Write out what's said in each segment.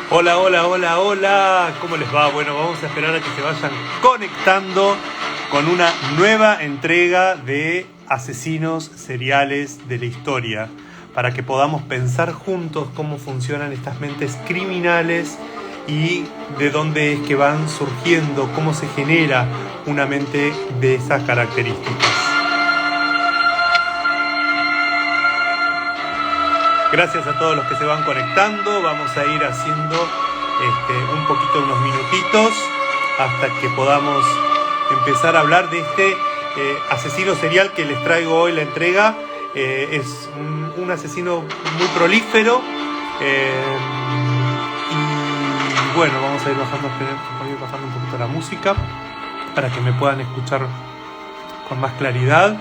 Hola, hola, hola, hola. ¿Cómo les va? Bueno, vamos a esperar a que se vayan conectando con una nueva entrega de asesinos seriales de la historia, para que podamos pensar juntos cómo funcionan estas mentes criminales y de dónde es que van surgiendo, cómo se genera una mente de esas características. Gracias a todos los que se van conectando. Vamos a ir haciendo un poquito, unos minutitos, hasta que podamos empezar a hablar de este asesino serial que les traigo hoy la entrega. Es un asesino muy prolífero. Y bueno, vamos a ir bajando un poquito la música para que me puedan escuchar con más claridad.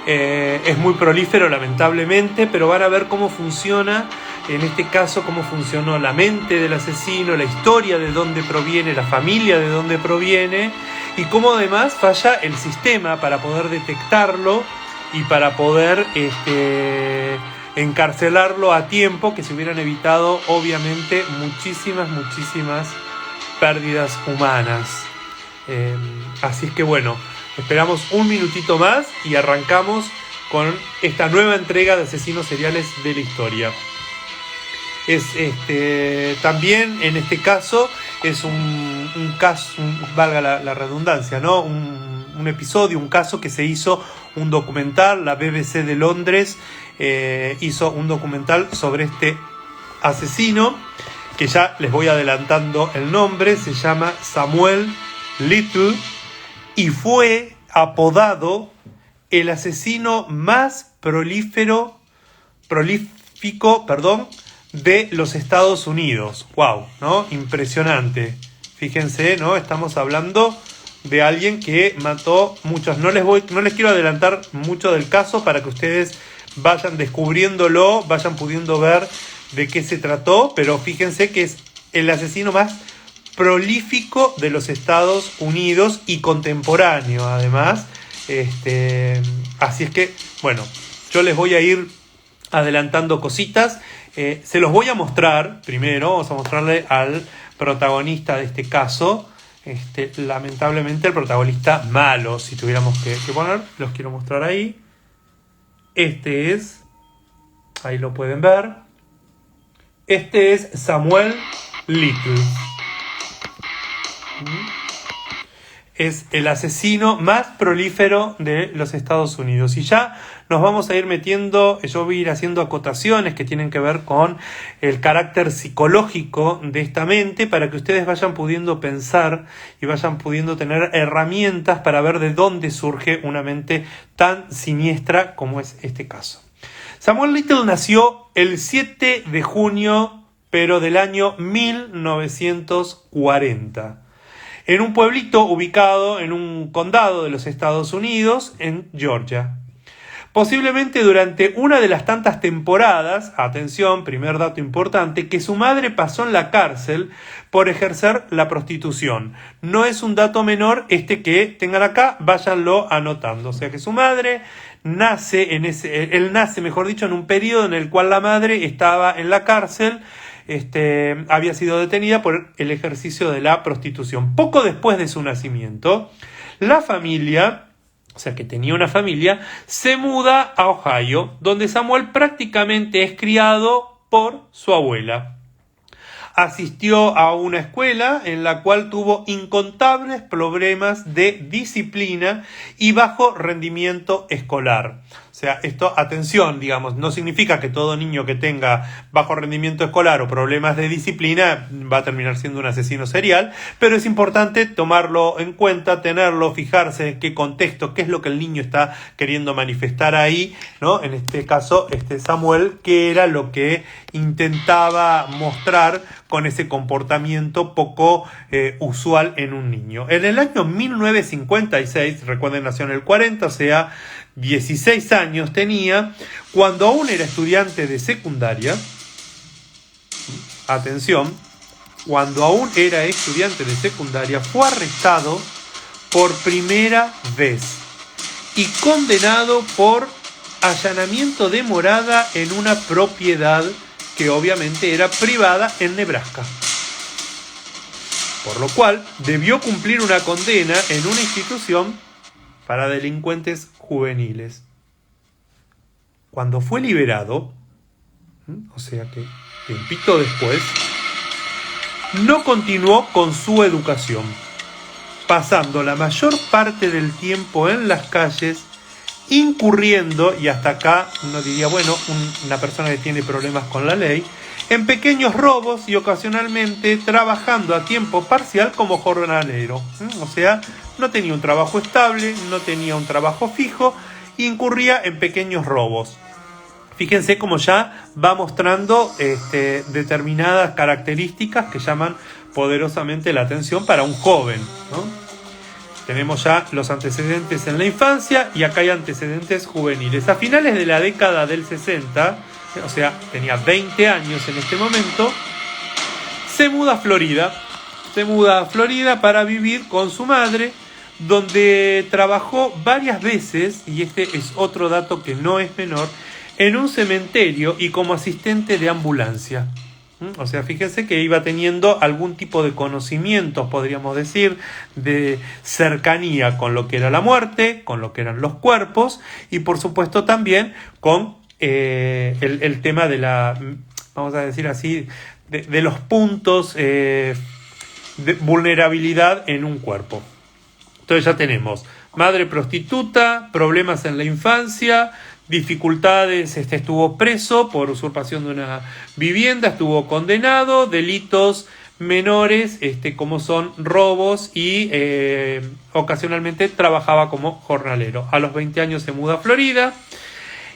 Es muy prolífero, lamentablemente, pero van a ver cómo funciona, en este caso, cómo funcionó la mente del asesino, la historia de dónde proviene, la familia de dónde proviene, y cómo además falla el sistema para poder detectarlo y para poder encarcelarlo a tiempo, que se hubieran evitado, obviamente, muchísimas pérdidas humanas. Así es que bueno, esperamos un minutito más y arrancamos con esta nueva entrega de asesinos seriales de la historia. También en este caso es un caso, valga la redundancia, ¿no? Un episodio, un caso que se hizo un documental. La BBC de Londres hizo un documental sobre este asesino, que ya les voy adelantando el nombre. Se llama Samuel Little y fue apodado el asesino más prolífico, de los Estados Unidos. ¡Wow! ¿No? Impresionante. Fíjense, ¿no? Estamos hablando de alguien que mató muchos. No les quiero adelantar mucho del caso para que ustedes vayan descubriéndolo, vayan pudiendo ver de qué se trató, pero fíjense que es el asesino más prolífico de los Estados Unidos y contemporáneo, además. Así es que, bueno, yo les voy a ir adelantando cositas. Se los voy a mostrar primero. Vamos a mostrarle al protagonista de este caso. Lamentablemente el protagonista malo, si tuviéramos que poner. Los quiero mostrar ahí. Ahí lo pueden ver. Este es Samuel Little. Es el asesino más prolífero de los Estados Unidos. Y ya nos vamos a ir metiendo, yo voy a ir haciendo acotaciones que tienen que ver con el carácter psicológico de esta mente, para que ustedes vayan pudiendo pensar y vayan pudiendo tener herramientas para ver de dónde surge una mente tan siniestra como es este caso. Samuel Little nació el 7 de junio, pero del año 1940. En un pueblito ubicado en un condado de los Estados Unidos, en Georgia. Posiblemente durante una de las tantas temporadas, atención, primer dato importante, que su madre pasó en la cárcel por ejercer la prostitución. No es un dato menor que tengan acá, váyanlo anotando. O sea que su madre nace él nace, mejor dicho, en un periodo en el cual la madre estaba en la cárcel. Había sido detenida por el ejercicio de la prostitución. Poco después de su nacimiento, la familia, o sea que tenía una familia, se muda a Ohio, donde Samuel prácticamente es criado por su abuela. Asistió a una escuela en la cual tuvo incontables problemas de disciplina y bajo rendimiento escolar. O sea, esto, atención, digamos, no significa que todo niño que tenga bajo rendimiento escolar o problemas de disciplina va a terminar siendo un asesino serial, pero es importante tomarlo en cuenta, tenerlo, fijarse en qué contexto, qué es lo que el niño está queriendo manifestar ahí, ¿no? En este caso, Samuel, qué era lo que intentaba mostrar con ese comportamiento poco usual en un niño. En el año 1956, recuerden, nació en el 40, o sea, 16 años tenía, cuando aún era estudiante de secundaria. Atención, cuando aún era estudiante de secundaria, fue arrestado por primera vez y condenado por allanamiento de morada en una propiedad que obviamente era privada en Nebraska. por lo cual debió cumplir una condena en una institución para delincuentes juveniles. Cuando fue liberado, o sea que tiempito después, no continuó con su educación, pasando la mayor parte del tiempo en las calles, incurriendo, y hasta acá uno diría, bueno, una persona que tiene problemas con la ley, en pequeños robos y ocasionalmente trabajando a tiempo parcial como jornalero. O sea, no tenía un trabajo estable, no tenía un trabajo fijo, incurría en pequeños robos. Fíjense cómo ya va mostrando determinadas características que llaman poderosamente la atención para un joven, ¿no? Tenemos ya los antecedentes en la infancia y acá hay antecedentes juveniles. A finales de la década del 60, o sea, tenía 20 años en este momento, se muda a Florida. Se muda a Florida para vivir con su madre, donde trabajó varias veces, y este es otro dato que no es menor, en un cementerio y como asistente de ambulancia. O sea, fíjense que iba teniendo algún tipo de conocimientos, podríamos decir, de cercanía con lo que era la muerte, con lo que eran los cuerpos y por supuesto también con el tema de la, vamos a decir así, de los puntos de vulnerabilidad en un cuerpo. Entonces ya tenemos madre prostituta, problemas en la infancia, dificultades, estuvo preso por usurpación de una vivienda, estuvo condenado, delitos menores como son robos y ocasionalmente trabajaba como jornalero. A los 20 años se muda a Florida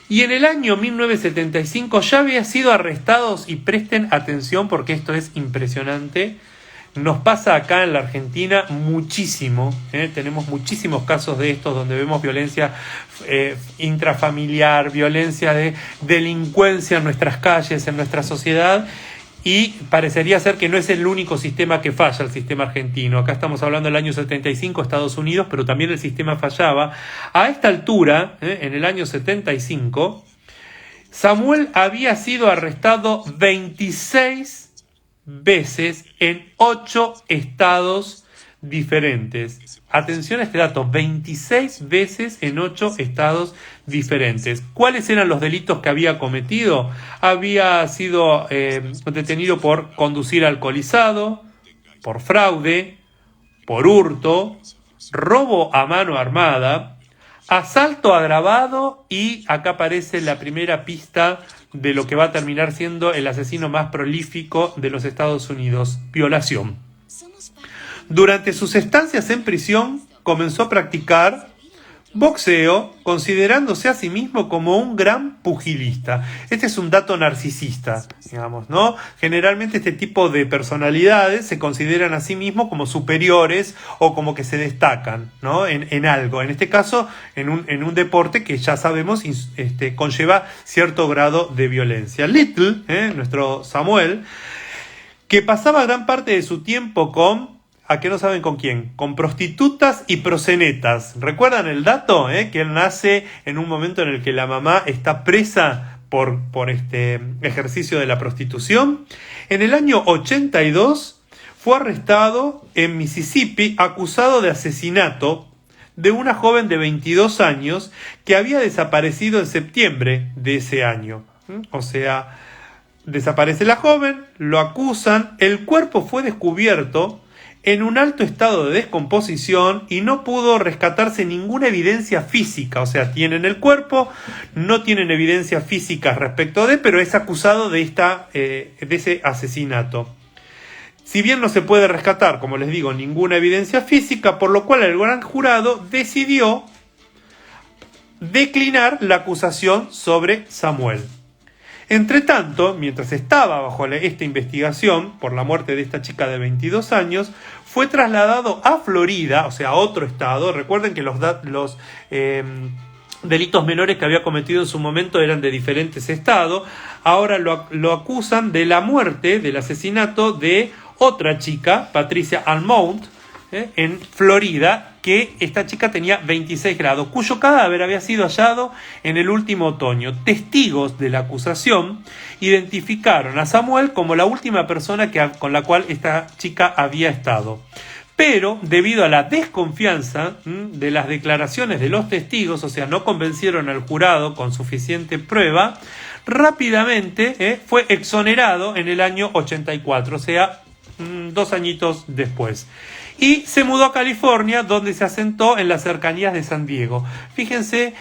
y en el año 1975 ya había sido arrestado, y presten atención porque esto es impresionante. Nos pasa acá en la Argentina muchísimo, tenemos muchísimos casos de estos donde vemos violencia intrafamiliar, violencia de delincuencia en nuestras calles, en nuestra sociedad, y parecería ser que no es el único sistema que falla, el sistema argentino. Acá estamos hablando del año 75, Estados Unidos, pero también el sistema fallaba. A esta altura, en el año 75, Samuel había sido arrestado 26 veces en 8 estados diferentes. Atención a este dato, 26 veces en 8 estados diferentes. ¿Cuáles eran los delitos que había cometido? Había sido detenido por conducir alcoholizado, por fraude, por hurto, robo a mano armada, asalto agravado y acá aparece la primera pista de lo que va a terminar siendo el asesino más prolífico de los Estados Unidos, violación. Durante sus estancias en prisión comenzó a practicar boxeo, considerándose a sí mismo como un gran pugilista. Este es un dato narcisista, digamos, ¿no? Generalmente este tipo de personalidades se consideran a sí mismos como superiores o como que se destacan, ¿no? En algo. En este caso, en un deporte que ya sabemos conlleva cierto grado de violencia. Little, nuestro Samuel, que pasaba gran parte de su tiempo con... ¿A qué no saben con quién? Con prostitutas y proxenetas. ¿Recuerdan el dato? Que él nace en un momento en el que la mamá está presa por este ejercicio de la prostitución. En el año 82 fue arrestado en Mississippi acusado de asesinato de una joven de 22 años que había desaparecido en septiembre de ese año. O sea, desaparece la joven, lo acusan, el cuerpo fue descubierto en un alto estado de descomposición y no pudo rescatarse ninguna evidencia física. O sea, tienen el cuerpo, no tienen evidencia física respecto de, pero es acusado de ese asesinato. Si bien no se puede rescatar, como les digo, ninguna evidencia física, por lo cual el gran jurado decidió declinar la acusación sobre Samuel. Entre tanto, mientras estaba bajo esta investigación por la muerte de esta chica de 22 años, fue trasladado a Florida, o sea, a otro estado. Recuerden que los delitos menores que había cometido en su momento eran de diferentes estados. Ahora lo acusan de la muerte, del asesinato de otra chica, Patricia Almount, en Florida, que esta chica tenía 26 grados, cuyo cadáver había sido hallado en el último otoño. Testigos de la acusación identificaron a Samuel como la última persona con la cual esta chica había estado. Pero debido a la desconfianza de las declaraciones de los testigos, o sea, no convencieron al jurado con suficiente prueba, rápidamente fue exonerado en el año 84, o sea, 2 añitos después. Y se mudó a California, donde se asentó en las cercanías de San Diego. Fíjense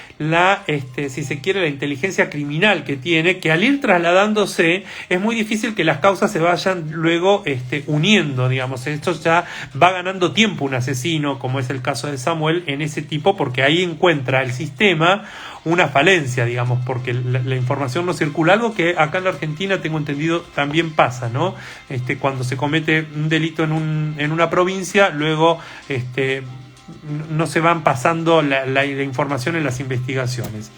si se quiere, la inteligencia criminal que tiene, que al ir trasladándose es muy difícil que las causas se vayan luego uniendo, digamos. Esto ya va ganando tiempo un asesino, como es el caso de Samuel, en ese tipo, porque ahí encuentra el sistema una falencia, digamos, porque la información no circula, algo que acá en la Argentina, tengo entendido, también pasa, ¿no? Cuando se comete un delito en una provincia, luego no se van pasando la información en las investigaciones.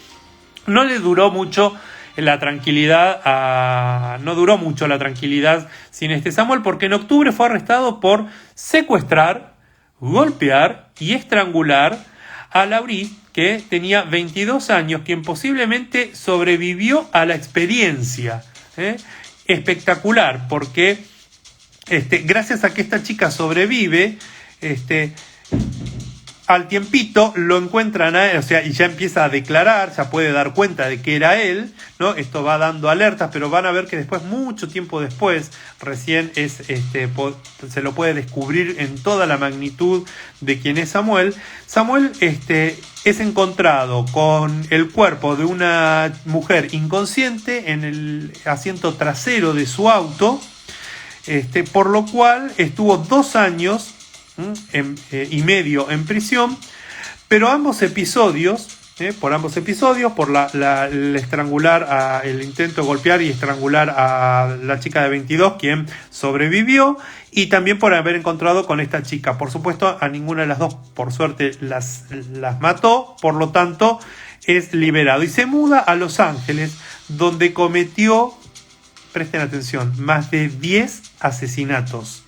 No le duró mucho la tranquilidad, no duró mucho la tranquilidad sin Samuel, porque en octubre fue arrestado por secuestrar, golpear y estrangular a Laurie, que tenía 22 años, quien posiblemente sobrevivió a la experiencia. Espectacular, porque gracias a que esta chica sobrevive, al tiempito lo encuentran a él, o sea, y ya empieza a declarar, ya puede dar cuenta de que era él, ¿no? Esto va dando alertas, pero van a ver que después, mucho tiempo después, recién se lo puede descubrir en toda la magnitud de quién es Samuel. Samuel es encontrado con el cuerpo de una mujer inconsciente en el asiento trasero de su auto, por lo cual estuvo 2 años y medio en prisión, pero por ambos episodios, por el estrangular, el intento de golpear y estrangular a la chica de 22, quien sobrevivió, y también por haber encontrado con esta chica. Por supuesto, a ninguna de las dos, por suerte, las mató, por lo tanto, es liberado y se muda a Los Ángeles, donde cometió, presten atención, más de 10 asesinatos.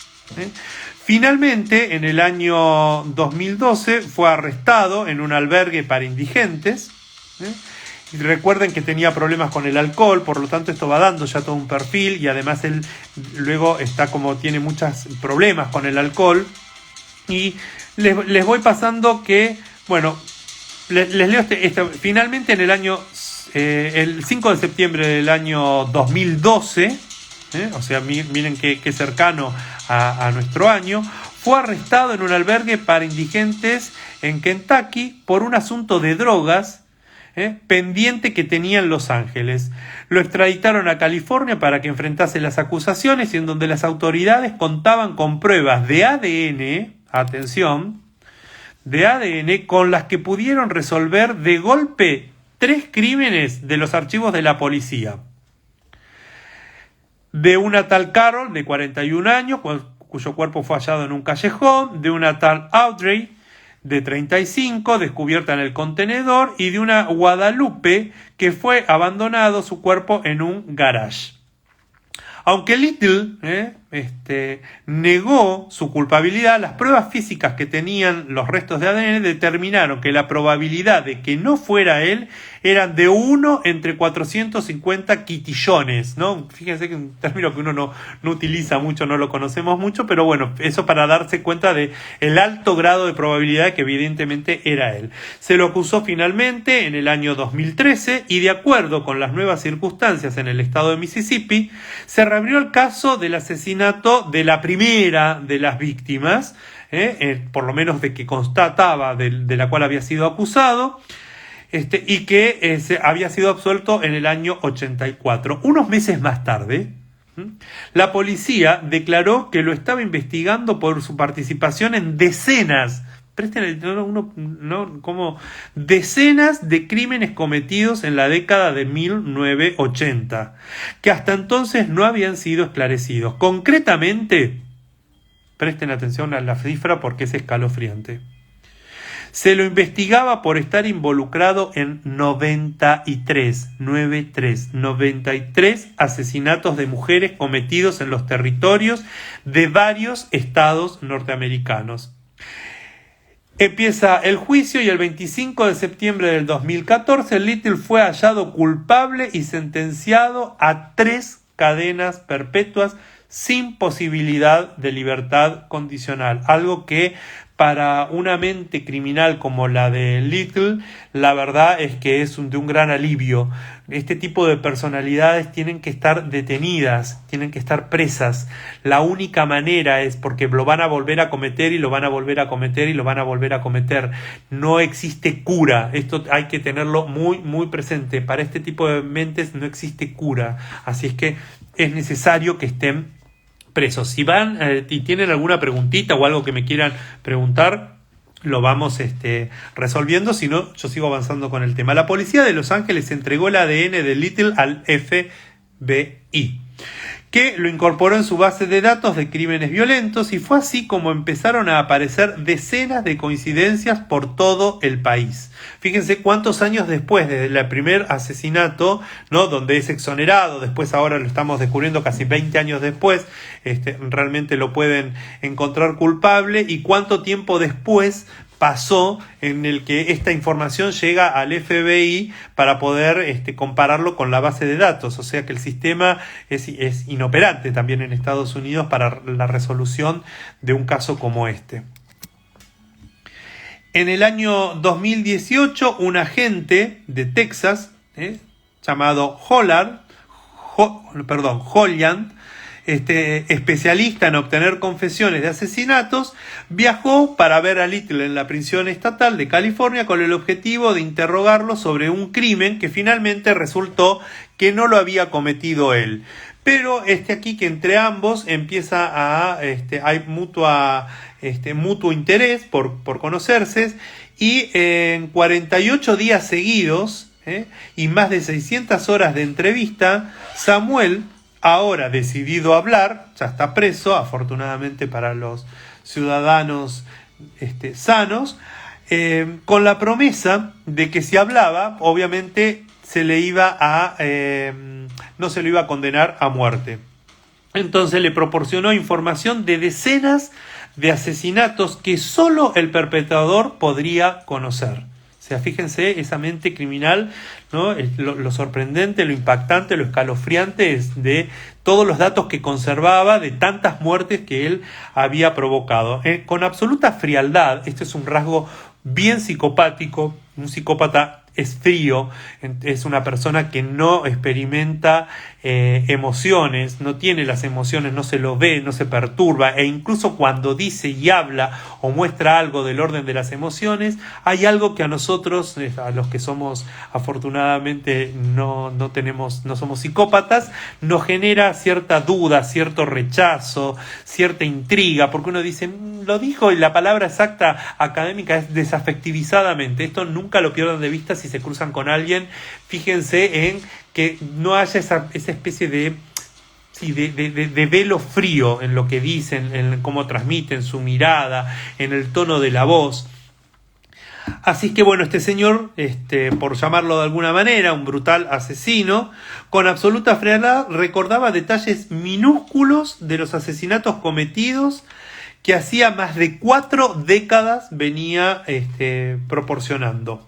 Finalmente, en el año 2012, fue arrestado en un albergue para indigentes. Y recuerden que tenía problemas con el alcohol, por lo tanto esto va dando ya todo un perfil, y además él luego tiene muchos problemas con el alcohol. Y les voy pasando que, bueno, les leo finalmente en el 5 de septiembre del año 2012, o sea, miren qué cercano a nuestro año, fue arrestado en un albergue para indigentes en Kentucky por un asunto de drogas pendiente que tenía en Los Ángeles. Lo extraditaron a California para que enfrentase las acusaciones, y en donde las autoridades contaban con pruebas de ADN, atención, de ADN con las que pudieron resolver de golpe 3 crímenes de los archivos de la policía. De una tal Carol, de 41 años, cuyo cuerpo fue hallado en un callejón, de una tal Audrey, de 35, descubierta en el contenedor, y de una Guadalupe, que fue abandonado su cuerpo en un garage. Aunque Little negó su culpabilidad, las pruebas físicas que tenían los restos de ADN determinaron que la probabilidad de que no fuera él eran de 1 entre 450 quitillones, ¿no? Fíjense que es un término que uno no utiliza mucho, no lo conocemos mucho, pero bueno, eso para darse cuenta de el alto grado de probabilidad que evidentemente era él. Se lo acusó finalmente en el año 2013, y de acuerdo con las nuevas circunstancias en el estado de Mississippi, se reabrió el caso del asesinato de la primera de las víctimas, por lo menos de que constataba, de la cual había sido acusado, y que había sido absuelto en el año 84. Unos meses más tarde, la policía declaró que lo estaba investigando por su participación en decenas de crímenes cometidos en la década de 1980, que hasta entonces no habían sido esclarecidos. Concretamente, presten atención a la cifra porque es escalofriante. Se lo investigaba por estar involucrado en 93 asesinatos de mujeres cometidos en los territorios de varios estados norteamericanos. Empieza el juicio y el 25 de septiembre del 2014 Little fue hallado culpable y sentenciado a 3 cadenas perpetuas sin posibilidad de libertad condicional. Algo que para una mente criminal como la de Little, la verdad es que es de un gran alivio. Este tipo de personalidades tienen que estar detenidas, tienen que estar presas. La única manera es porque lo van a volver a cometer y lo van a volver a cometer y lo van a volver a cometer. No existe cura. Esto hay que tenerlo muy, muy presente. Para este tipo de mentes no existe cura. Así es que es necesario que estén presos. Si van y tienen alguna preguntita o algo que me quieran preguntar, lo vamos resolviendo. Si no, yo sigo avanzando con el tema. La policía de Los Ángeles entregó el ADN de Little al FBI, que lo incorporó en su base de datos de crímenes violentos, y fue así como empezaron a aparecer decenas de coincidencias por todo el país. Fíjense cuántos años después del primer asesinato, ¿no?, donde es exonerado, después ahora lo estamos descubriendo casi 20 años después, realmente lo pueden encontrar culpable, y cuánto tiempo después pasó en el que esta información llega al FBI para poder compararlo con la base de datos. O sea que el sistema es inoperante también en Estados Unidos para la resolución de un caso como este. En el año 2018, un agente de Texas llamado Holland, especialista en obtener confesiones de asesinatos, viajó para ver a Little en la prisión estatal de California con el objetivo de interrogarlo sobre un crimen que finalmente resultó que no lo había cometido él. Pero aquí que entre ambos empieza hay mutuo interés por conocerse, y en 48 días seguidos y más de 600 horas de entrevista, Samuel, ahora decidido a hablar, ya está preso, afortunadamente para los ciudadanos sanos, con la promesa de que si hablaba, obviamente no se le iba a condenar a muerte. Entonces le proporcionó información de decenas de asesinatos que solo el perpetrador podría conocer. O sea, fíjense esa mente criminal, ¿no? Lo sorprendente, lo impactante, lo escalofriante es de todos los datos que conservaba de tantas muertes que él había provocado. Con absoluta frialdad, este es un rasgo bien psicopático. Un psicópata es frío, es una persona que no experimenta emociones, no tiene las emociones, no se lo ve, no se perturba, e incluso cuando dice y habla o muestra algo del orden de las emociones, hay algo que a nosotros, a los que somos afortunadamente no somos psicópatas, nos genera cierta duda, cierto rechazo, cierta intriga, porque uno dice, lo dijo, y la palabra exacta académica es desafectivizadamente. Esto nunca lo pierdan de vista si se cruzan con alguien. Fíjense en que no haya esa especie de velo frío en lo que dicen, en cómo transmiten su mirada, en el tono de la voz. Así que bueno, este señor, por llamarlo de alguna manera, un brutal asesino, con absoluta frialdad recordaba detalles minúsculos de los asesinatos cometidos que hacía más de 4 décadas venía proporcionando.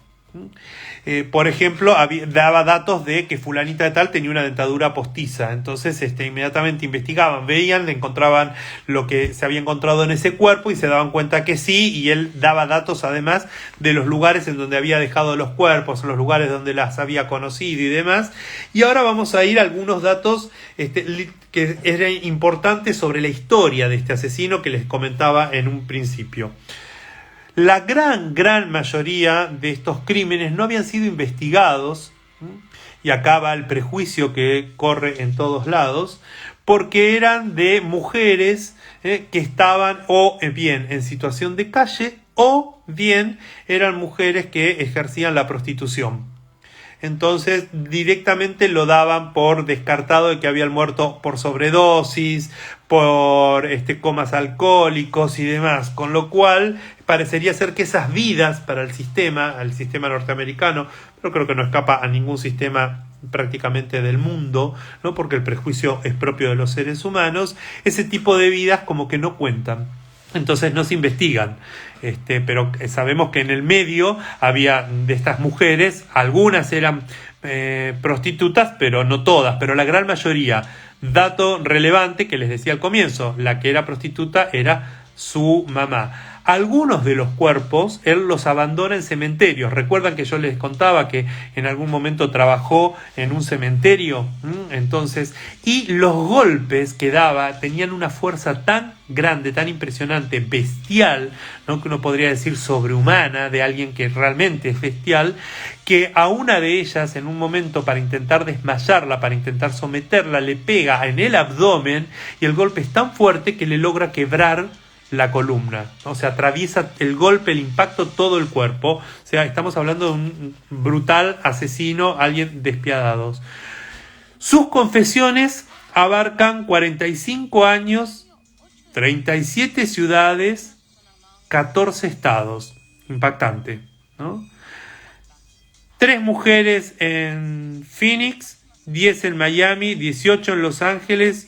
Por ejemplo, daba datos de que fulanita de tal tenía una dentadura postiza. Entonces inmediatamente investigaban, veían, le encontraban lo que se había encontrado en ese cuerpo y se daban cuenta que sí, y él daba datos además de los lugares en donde había dejado los cuerpos, los lugares donde las había conocido y demás. Y ahora vamos a ir a algunos datos que eran importantes sobre la historia de este asesino que les comentaba en un principio. La gran mayoría de estos crímenes no habían sido investigados, y acá va el prejuicio que corre en todos lados, porque eran de mujeres que estaban o bien en situación de calle o bien eran mujeres que ejercían la prostitución. Entonces directamente lo daban por descartado de que habían muerto por sobredosis, por comas alcohólicos y demás, con lo cual parecería ser que esas vidas para al sistema norteamericano, pero creo que no escapa a ningún sistema prácticamente del mundo, porque el prejuicio es propio de los seres humanos, ese tipo de vidas como que no cuentan. entonces no se investigan. Pero sabemos que en el medio había de estas mujeres, algunas eran prostitutas, pero no todas, pero la gran mayoría. Dato relevante que les decía al comienzo, la que era prostituta era su mamá. Algunos de los cuerpos él los abandona en cementerios. Recuerdan que yo les contaba que en algún momento trabajó en un cementerio. Entonces, y los golpes que daba tenían una fuerza tan grande, tan impresionante, bestial, ¿no? Que uno podría decir sobrehumana, de alguien que realmente es bestial, que a una de ellas en un momento, para intentar desmayarla, para intentar someterla, le pega en el abdomen y el golpe es tan fuerte que le logra quebrar la columna, ¿no? Se atraviesa el golpe, el impacto, todo el cuerpo. O sea, estamos hablando de un brutal asesino, alguien despiadado. Sus confesiones abarcan 45 años, 37 ciudades, 14 estados. Impactante, ¿no? 3 mujeres en Phoenix, 10 en Miami, 18 en Los Ángeles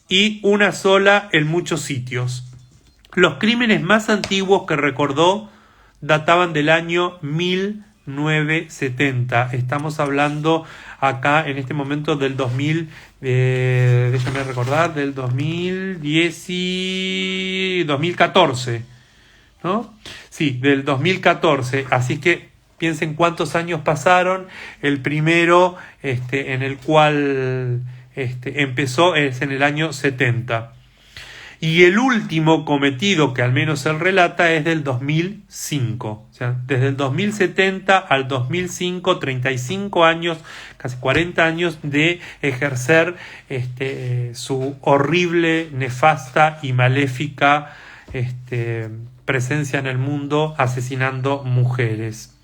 y una sola en muchos sitios. Los crímenes más antiguos que recordó databan del año 1970. Estamos hablando acá en este momento del 2000, déjame recordar, del 2014, ¿no? Sí, del 2014. Así que piensen cuántos años pasaron. El primero en el cual empezó es en el año 70. Y el último cometido, que al menos él relata, es del 2005. O sea, desde el 2070 al 2005, 35 años, casi 40 años de ejercer su horrible, nefasta y maléfica presencia en el mundo, asesinando mujeres.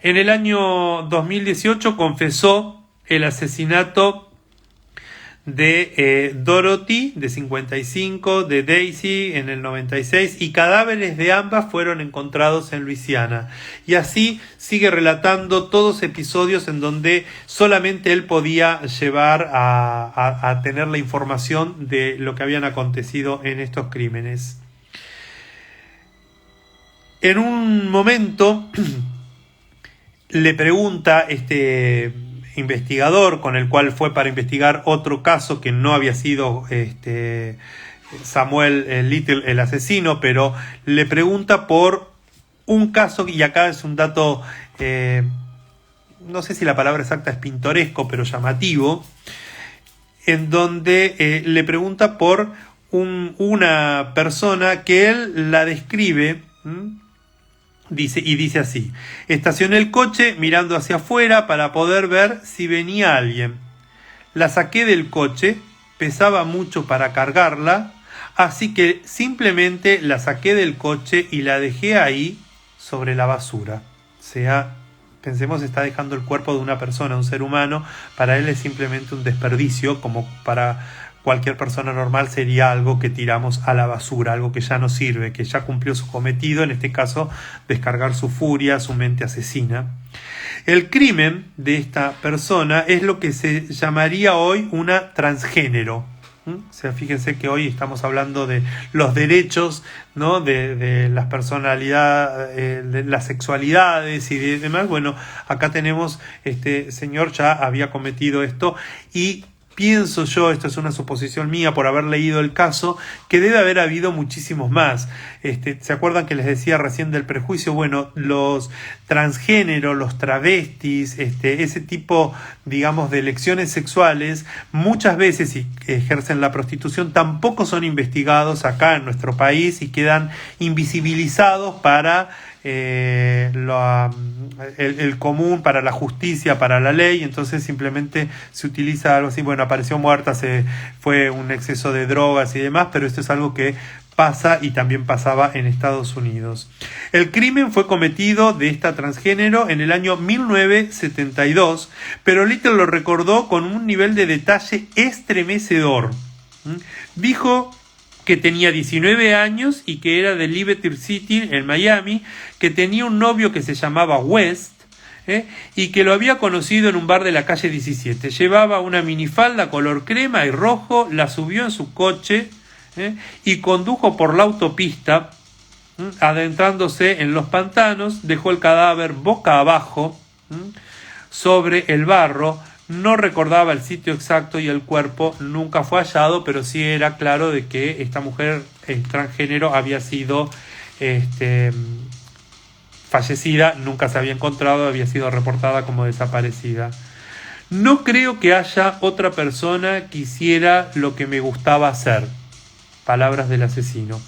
En el año 2018 confesó el asesinato de Dorothy, de 55, de Daisy en el 96, y cadáveres de ambas fueron encontrados en Luisiana. Y así sigue relatando todos episodios en donde solamente él podía llevar a tener la información de lo que habían acontecido en estos crímenes. En un momento le pregunta investigador con el cual fue para investigar otro caso que no había sido Samuel Little el asesino, pero le pregunta por un caso, y acá es un dato, no sé si la palabra exacta es pintoresco, pero llamativo, en donde le pregunta por una persona que él la describe. Dice así: estacioné el coche mirando hacia afuera para poder ver si venía alguien. La saqué del coche, pesaba mucho para cargarla, así que simplemente la saqué del coche y la dejé ahí sobre la basura. O sea, pensemos, está dejando el cuerpo de una persona, un ser humano. Para él es simplemente un desperdicio, como para cualquier persona normal sería algo que tiramos a la basura, algo que ya no sirve, que ya cumplió su cometido, en este caso descargar su furia, su mente asesina. El crimen de esta persona es lo que se llamaría hoy una transgénero. O sea, fíjense que hoy estamos hablando de los derechos, ¿no? de las personalidades, de las sexualidades y demás. Bueno, acá tenemos, este señor ya había cometido esto, y pienso yo, esto es una suposición mía por haber leído el caso, que debe haber habido muchísimos más. ¿Se acuerdan que les decía recién del prejuicio? Bueno, los transgéneros, los travestis, ese tipo, digamos, de elecciones sexuales, muchas veces, si ejercen la prostitución, tampoco son investigados acá en nuestro país y quedan invisibilizados para el común, para la justicia, para la ley. Entonces simplemente se utiliza algo así: bueno, apareció muerta, fue un exceso de drogas y demás, pero esto es algo que pasa y también pasaba en Estados Unidos. El crimen fue cometido de esta transgénero en el año 1972, pero Little lo recordó con un nivel de detalle estremecedor. Dijo que tenía 19 años y que era de Liberty City, en Miami, que tenía un novio que se llamaba West, y que lo había conocido en un bar de la calle 17. Llevaba una minifalda color crema y rojo, la subió en su coche, y condujo por la autopista, adentrándose en los pantanos, dejó el cadáver boca abajo sobre el barro. No recordaba el sitio exacto y el cuerpo nunca fue hallado, pero sí era claro de que esta mujer transgénero había sido fallecida, nunca se había encontrado, había sido reportada como desaparecida. No creo que haya otra persona que hiciera lo que me gustaba hacer. Palabras del asesino.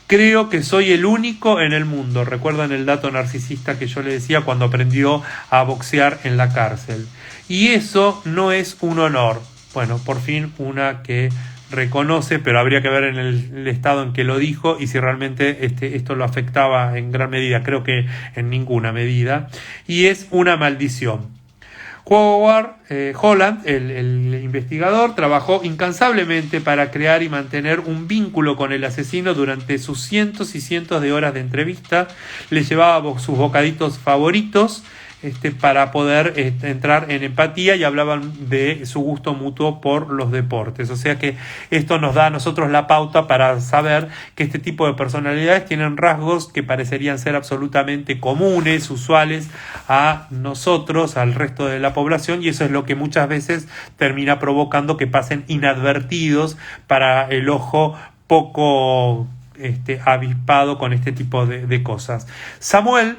Creo que soy el único en el mundo. ¿Recuerdan el dato narcisista que yo le decía cuando aprendió a boxear en la cárcel? Y eso no es un honor. Bueno, por fin una que reconoce, pero habría que ver en el estado en que lo dijo y si realmente esto lo afectaba en gran medida. Creo que en ninguna medida. Y es una maldición. Howard Holland, el investigador, trabajó incansablemente para crear y mantener un vínculo con el asesino durante sus cientos y cientos de horas de entrevista. Le llevaba sus bocaditos favoritos para poder entrar en empatía y hablaban de su gusto mutuo por los deportes. O sea que esto nos da a nosotros la pauta para saber que este tipo de personalidades tienen rasgos que parecerían ser absolutamente comunes, usuales a nosotros, al resto de la población, y eso es lo que muchas veces termina provocando que pasen inadvertidos para el ojo poco avispado con este tipo de cosas. Samuel,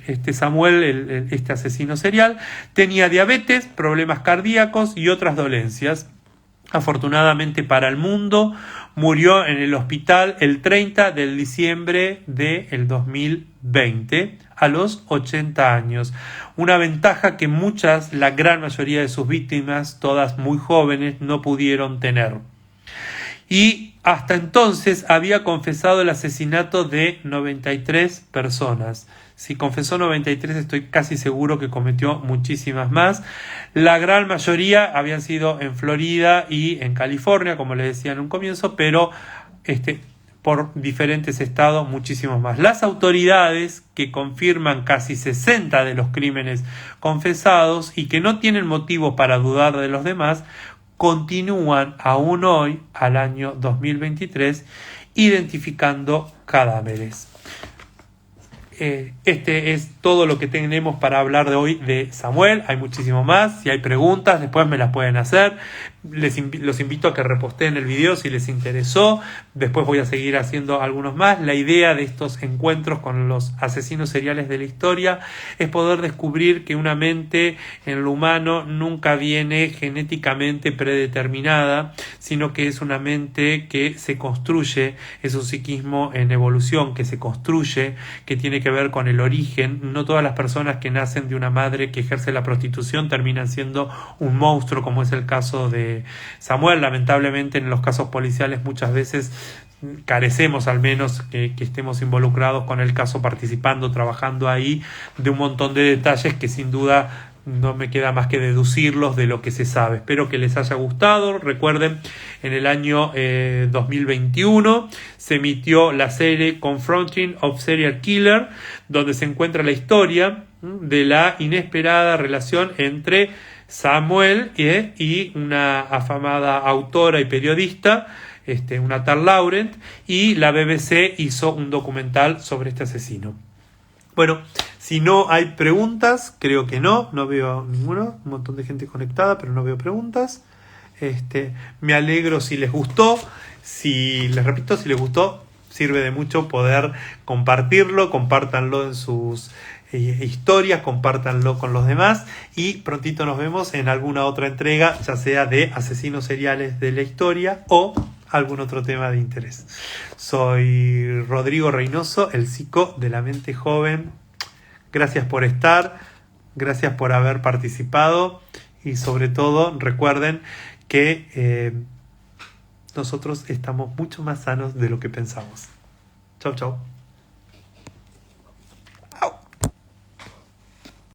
este asesino serial, tenía diabetes, problemas cardíacos y otras dolencias. Afortunadamente para el mundo, murió en el hospital el 30 de diciembre del 2020 a los 80 años. Una ventaja que la gran mayoría de sus víctimas, todas muy jóvenes, no pudieron tener. Y hasta entonces había confesado el asesinato de 93 personas. Si confesó 93, estoy casi seguro que cometió muchísimas más. La gran mayoría habían sido en Florida y en California, como les decía en un comienzo, pero por diferentes estados, muchísimos más. Las autoridades, que confirman casi 60 de los crímenes confesados y que no tienen motivo para dudar de los demás, continúan aún hoy, al año 2023, identificando cadáveres. Este es todo lo que tenemos para hablar de hoy de Samuel. Hay muchísimo más. Si hay preguntas, después me las pueden hacer. Los invito a que reposteen el video si les interesó. Después voy a seguir haciendo algunos más. La idea de estos encuentros con los asesinos seriales de la historia es poder descubrir que una mente en lo humano nunca viene genéticamente predeterminada, sino que es una mente que se construye, es un psiquismo en evolución que se construye, que tiene que ver con el origen. No todas las personas que nacen de una madre que ejerce la prostitución terminan siendo un monstruo, como es el caso de Samuel. Lamentablemente en los casos policiales muchas veces carecemos, al menos que estemos involucrados con el caso, participando, trabajando ahí, de un montón de detalles que sin duda no me queda más que deducirlos de lo que se sabe. Espero que les haya gustado. Recuerden, en el año 2021 se emitió la serie Confronting of Serial Killer, donde se encuentra la historia de la inesperada relación entre Samuel y una afamada autora y periodista, una tal Laurent, y la BBC hizo un documental sobre este asesino. Bueno, si no hay preguntas, creo que no veo ninguno, un montón de gente conectada, pero no veo preguntas. Me alegro si les gustó. Les repito, si les gustó, sirve de mucho poder compartirlo, compártanlo en sus historias, compártanlo con los demás y prontito nos vemos en alguna otra entrega, ya sea de asesinos seriales de la historia o algún otro tema de interés. Soy Rodrigo Reynoso, el psico de la mente joven. Gracias por estar, gracias por haber participado y sobre todo recuerden que nosotros estamos mucho más sanos de lo que pensamos. Chau, chau.